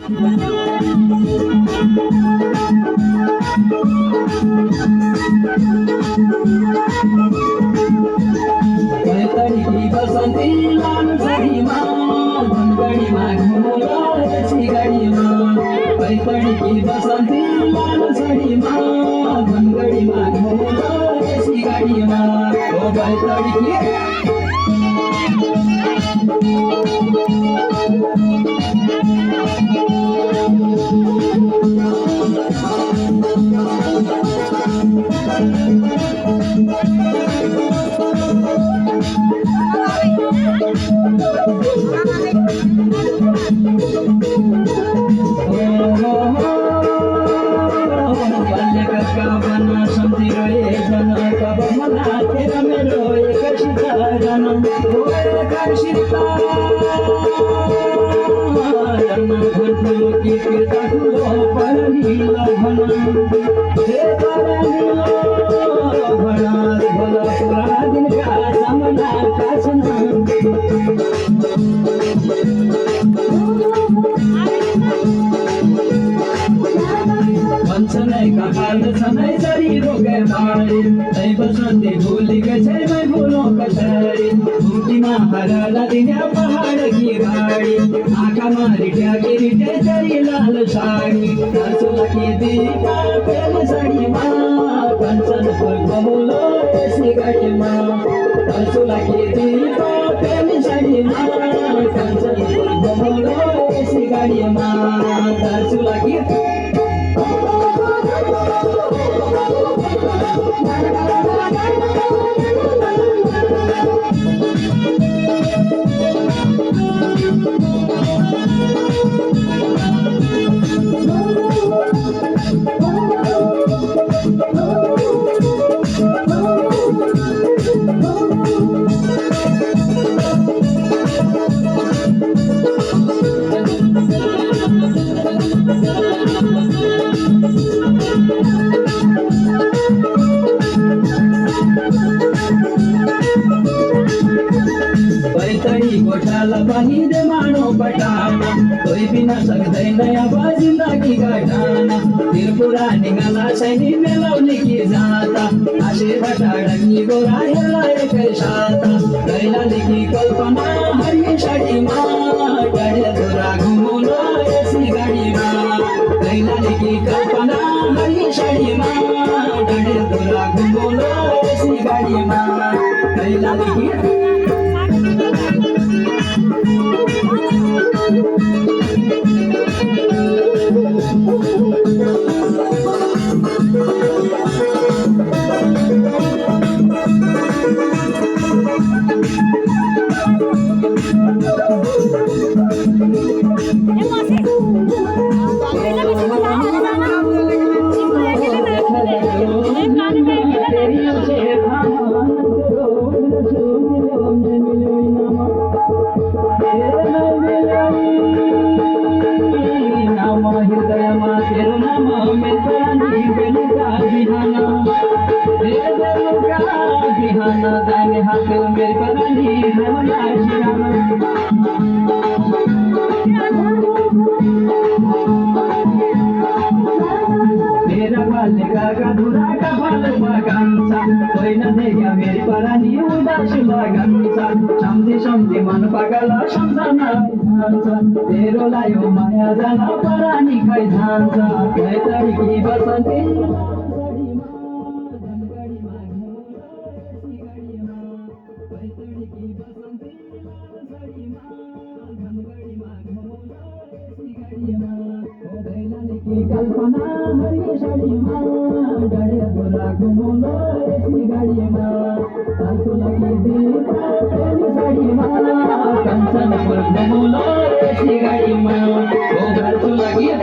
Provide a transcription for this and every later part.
बैतडी की बसंती लाल साडी माँ धनगड़ी माँ घुमोला ऐसी गाड़ी माँ बैतडी की बसंती लाल साडी माँ धनगड़ी माँ घुमोला ऐसी गाड़ी माँ ओ बैतडी की भूली गए मैं भूलों कसारी झूठी माँ हरा दिया पहाड़ की गाड़ी आँखा मारी गिरी तेरी लाल साड़ी कंचन की दीपा पहले साड़ी माँ कंचन पर बोलो ऐसी गाड़ी माँ कंचन की दीपा पहले साड़ी माँ कंचन पर बोलो ऐसी गाड़ी माँ कंचन की पानी दे मानो पटाना कोई भी न सकते नया जिंदगी का ठाना त्रिपुरा निकाला सैनी में लवली की जाता आशे भटाड़की गोरा हेला एक शाता कैला लिखी कल्पना हरी साड़ी माँ डरे दोरा घूमोला ऐसी गाड़ी माँ कैला लिखी कल्पना हरी साड़ी माँ डरे दोरा घूमोला ऐसी गाड़ी माँ कैला लिखी मेरी परानी उदास लगन्छ सम्झी सम्झी मन पागल सम्झना तेरो लायो माया जान परानी खै जान्छ बैतडी की बसन्ती कल्पना हरी साड़ी माँ डरे तोरा घुमोला ऐसी गाड़ी माँ कंचन की दीपा पहली साड़ी माँ कंचन पर घुमोला ऐसी गाड़ी माँ ओ घर तो लगी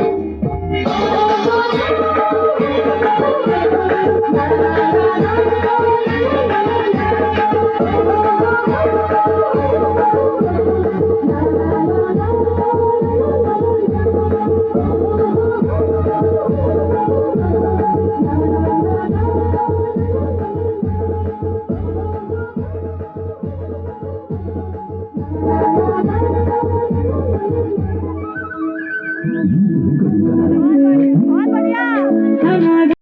रेकॉर्डिंग करणार